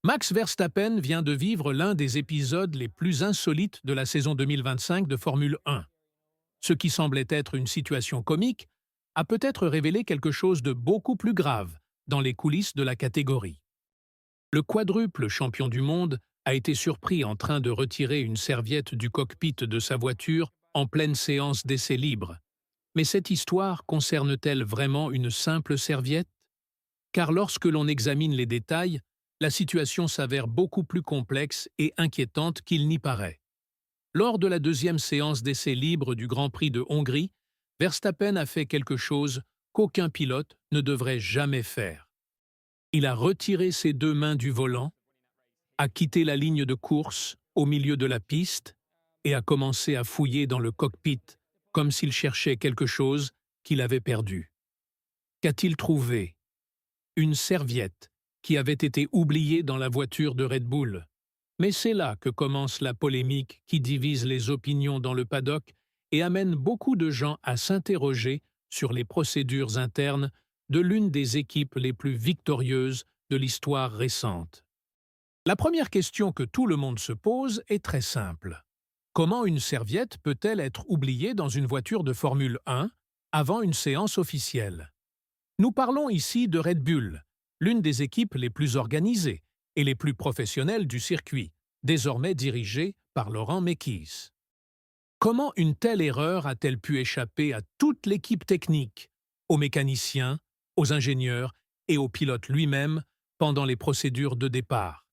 Max Verstappen vient de vivre l'un des épisodes les plus insolites de la saison 2025 de Formule 1. Ce qui semblait être une situation comique a peut-être révélé quelque chose de beaucoup plus grave dans les coulisses de la catégorie. Le quadruple champion du monde a été surpris en train de retirer une serviette du cockpit de sa voiture en pleine séance d'essai libre. Mais cette histoire concerne-t-elle vraiment une simple serviette? Car lorsque l'on examine les détails, la situation s'avère beaucoup plus complexe et inquiétante qu'il n'y paraît. Lors de la deuxième séance d'essai libre du Grand Prix de Hongrie, Verstappen a fait quelque chose qu'aucun pilote ne devrait jamais faire. Il a retiré ses deux mains du volant, a quitté la ligne de course au milieu de la piste et a commencé à fouiller dans le cockpit comme s'il cherchait quelque chose qu'il avait perdu. Qu'a-t-il trouvé? Une serviette qui avait été oubliée dans la voiture de Red Bull. Mais c'est là que commence la polémique qui divise les opinions dans le paddock et amène beaucoup de gens à s'interroger sur les procédures internes de l'une des équipes les plus victorieuses de l'histoire récente. La première question que tout le monde se pose est très simple. Comment une serviette peut-elle être oubliée dans une voiture de Formule 1 avant une séance officielle? Nous parlons ici de Red Bull, l'une des équipes les plus organisées et les plus professionnelles du circuit, désormais dirigée par Laurent Mekies. Comment une telle erreur a-t-elle pu échapper à toute l'équipe technique, aux mécaniciens, aux ingénieurs et au pilote lui-même pendant les procédures de départ?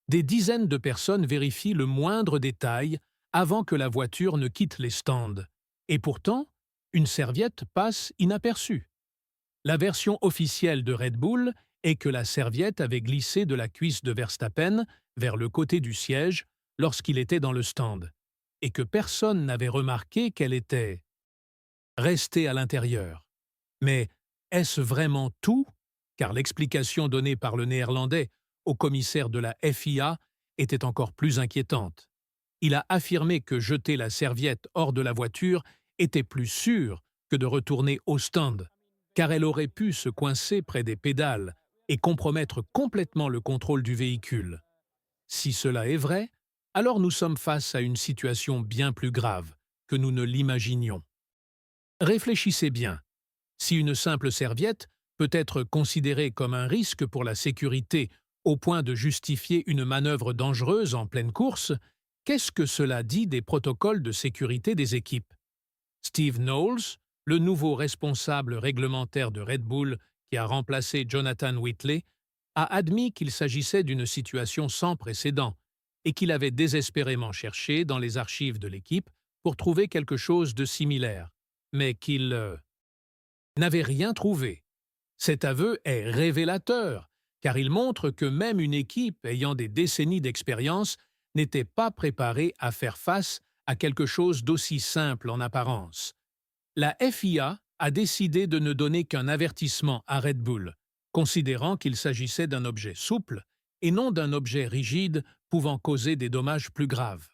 Des dizaines de personnes vérifient le moindre détail avant que la voiture ne quitte les stands. Et pourtant, une serviette passe inaperçue. La version officielle de Red Bull est que la serviette avait glissé de la cuisse de Verstappen vers le côté du siège lorsqu'il était dans le stand, et que personne n'avait remarqué qu'elle était restée à l'intérieur. Mais est-ce vraiment tout? Car l'explication donnée par le Néerlandais au commissaire de la FIA était encore plus inquiétante. Il a affirmé que jeter la serviette hors de la voiture était plus sûr que de retourner au stand, car elle aurait pu se coincer près des pédales et compromettre complètement le contrôle du véhicule. Si cela est vrai, alors nous sommes face à une situation bien plus grave que nous ne l'imaginions. Réfléchissez bien. Si une simple serviette peut être considérée comme un risque pour la sécurité au point de justifier une manœuvre dangereuse en pleine course, qu'est-ce que cela dit des protocoles de sécurité des équipes? Steve Knowles, le nouveau responsable réglementaire de Red Bull qui a remplacé Jonathan Whitley, a admis qu'il s'agissait d'une situation sans précédent et qu'il avait désespérément cherché dans les archives de l'équipe pour trouver quelque chose de similaire, mais qu'il n'avait rien trouvé. Cet aveu est révélateur, car il montre que même une équipe ayant des décennies d'expérience n'était pas préparée à faire face à quelque chose d'aussi simple en apparence. La FIA a décidé de ne donner qu'un avertissement à Red Bull, considérant qu'il s'agissait d'un objet souple et non d'un objet rigide pouvant causer des dommages plus graves.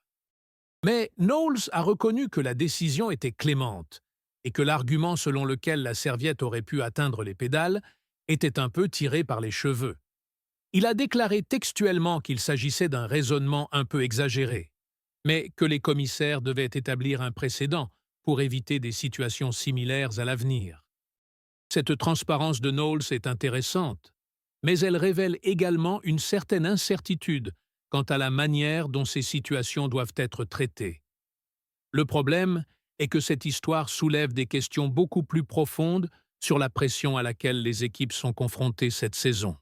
Mais Knowles a reconnu que la décision était clémente et que l'argument selon lequel la serviette aurait pu atteindre les pédales était un peu tiré par les cheveux. Il a déclaré textuellement qu'il s'agissait d'un raisonnement un peu exagéré, mais que les commissaires devaient établir un précédent pour éviter des situations similaires à l'avenir. Cette transparence de Knowles est intéressante, mais elle révèle également une certaine incertitude quant à la manière dont ces situations doivent être traitées. Le problème est que cette histoire soulève des questions beaucoup plus profondes sur la pression à laquelle les équipes sont confrontées cette saison.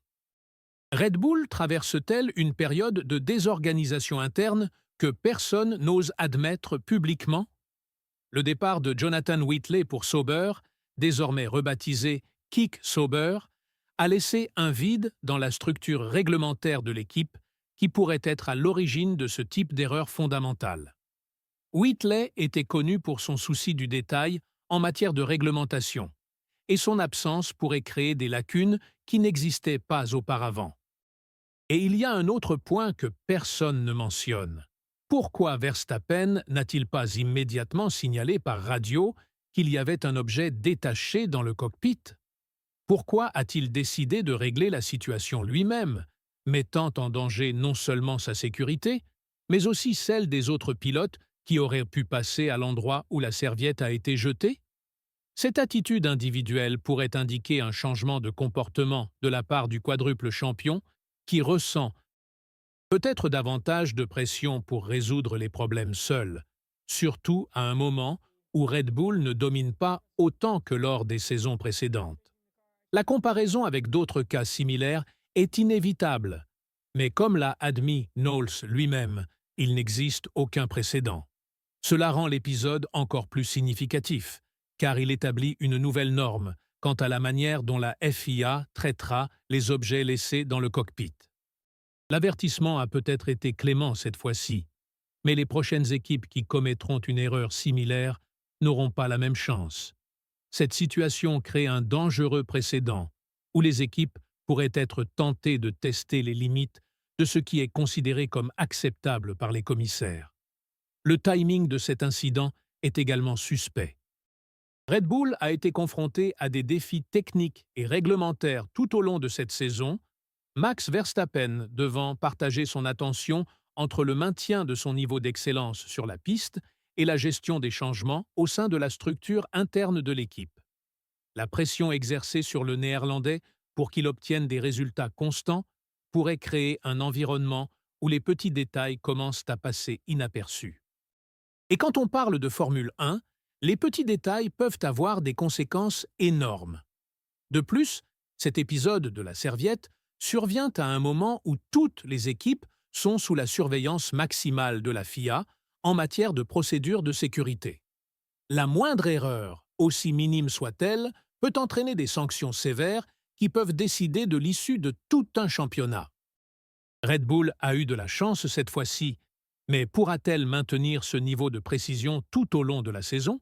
Red Bull traverse-t-elle une période de désorganisation interne que personne n'ose admettre publiquement? Le départ de Jonathan Whitley pour Sauber, désormais rebaptisé Kick Sauber, a laissé un vide dans la structure réglementaire de l'équipe qui pourrait être à l'origine de ce type d'erreur fondamentale. Whitley était connu pour son souci du détail en matière de réglementation, et son absence pourrait créer des lacunes qui n'existaient pas auparavant. Et il y a un autre point que personne ne mentionne. Pourquoi Verstappen n'a-t-il pas immédiatement signalé par radio qu'il y avait un objet détaché dans le cockpit? Pourquoi a-t-il décidé de régler la situation lui-même, mettant en danger non seulement sa sécurité, mais aussi celle des autres pilotes qui auraient pu passer à l'endroit où la serviette a été jetée? Cette attitude individuelle pourrait indiquer un changement de comportement de la part du quadruple champion qui ressent peut-être davantage de pression pour résoudre les problèmes seul, surtout à un moment où Red Bull ne domine pas autant que lors des saisons précédentes. La comparaison avec d'autres cas similaires est inévitable, mais comme l'a admis Knowles lui-même, il n'existe aucun précédent. Cela rend l'épisode encore plus significatif, car il établit une nouvelle norme quant à la manière dont la FIA traitera les objets laissés dans le cockpit. L'avertissement a peut-être été clément cette fois-ci, mais les prochaines équipes qui commettront une erreur similaire n'auront pas la même chance. Cette situation crée un dangereux précédent, où les équipes pourraient être tentées de tester les limites de ce qui est considéré comme acceptable par les commissaires. Le timing de cet incident est également suspect. Red Bull a été confronté à des défis techniques et réglementaires tout au long de cette saison, Max Verstappen devant partager son attention entre le maintien de son niveau d'excellence sur la piste et la gestion des changements au sein de la structure interne de l'équipe. La pression exercée sur le Néerlandais pour qu'il obtienne des résultats constants pourrait créer un environnement où les petits détails commencent à passer inaperçus. Et quand on parle de Formule 1, les petits détails peuvent avoir des conséquences énormes. De plus, cet épisode de la serviette survient à un moment où toutes les équipes sont sous la surveillance maximale de la FIA en matière de procédures de sécurité. La moindre erreur, aussi minime soit-elle, peut entraîner des sanctions sévères qui peuvent décider de l'issue de tout un championnat. Red Bull a eu de la chance cette fois-ci, mais pourra-t-elle maintenir ce niveau de précision tout au long de la saison?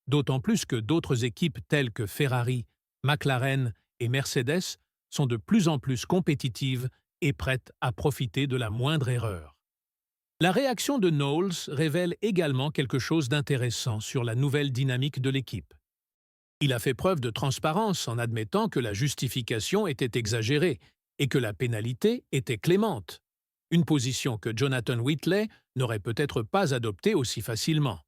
D'autant plus que d'autres équipes telles que Ferrari, McLaren et Mercedes sont de plus en plus compétitives et prêtes à profiter de la moindre erreur. La réaction de Knowles révèle également quelque chose d'intéressant sur la nouvelle dynamique de l'équipe. Il a fait preuve de transparence en admettant que la justification était exagérée et que la pénalité était clémente, une position que Jonathan Whitley n'aurait peut-être pas adoptée aussi facilement.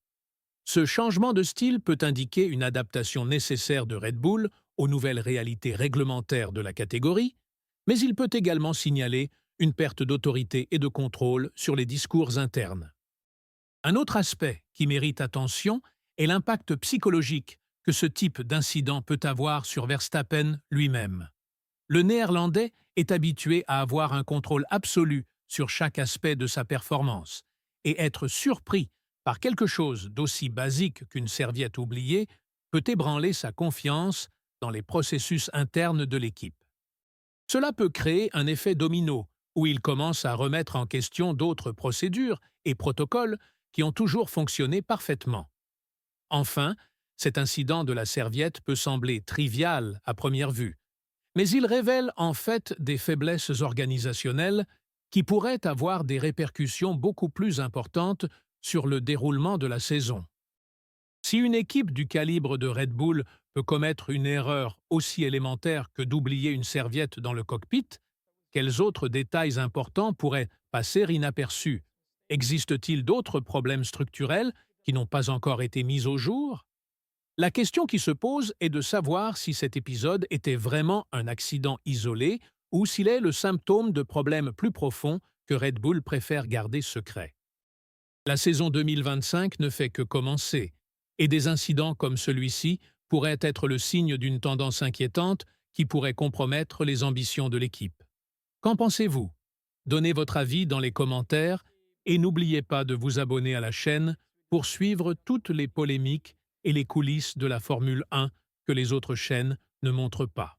Ce changement de style peut indiquer une adaptation nécessaire de Red Bull aux nouvelles réalités réglementaires de la catégorie, mais il peut également signaler une perte d'autorité et de contrôle sur les discours internes. Un autre aspect qui mérite attention est l'impact psychologique que ce type d'incident peut avoir sur Verstappen lui-même. Le Néerlandais est habitué à avoir un contrôle absolu sur chaque aspect de sa performance, et être surpris par quelque chose d'aussi basique qu'une serviette oubliée peut ébranler sa confiance dans les processus internes de l'équipe. Cela peut créer un effet domino, où il commence à remettre en question d'autres procédures et protocoles qui ont toujours fonctionné parfaitement. Enfin, cet incident de la serviette peut sembler trivial à première vue, mais il révèle en fait des faiblesses organisationnelles qui pourraient avoir des répercussions beaucoup plus importantes sur le déroulement de la saison. Si une équipe du calibre de Red Bull peut commettre une erreur aussi élémentaire que d'oublier une serviette dans le cockpit, quels autres détails importants pourraient passer inaperçus? Existe-t-il d'autres problèmes structurels qui n'ont pas encore été mis au jour? La question qui se pose est de savoir si cet épisode était vraiment un accident isolé ou s'il est le symptôme de problèmes plus profonds que Red Bull préfère garder secrets. La saison 2025 ne fait que commencer, et des incidents comme celui-ci pourraient être le signe d'une tendance inquiétante qui pourrait compromettre les ambitions de l'équipe. Qu'en pensez-vous? Donnez votre avis dans les commentaires et n'oubliez pas de vous abonner à la chaîne pour suivre toutes les polémiques et les coulisses de la Formule 1 que les autres chaînes ne montrent pas.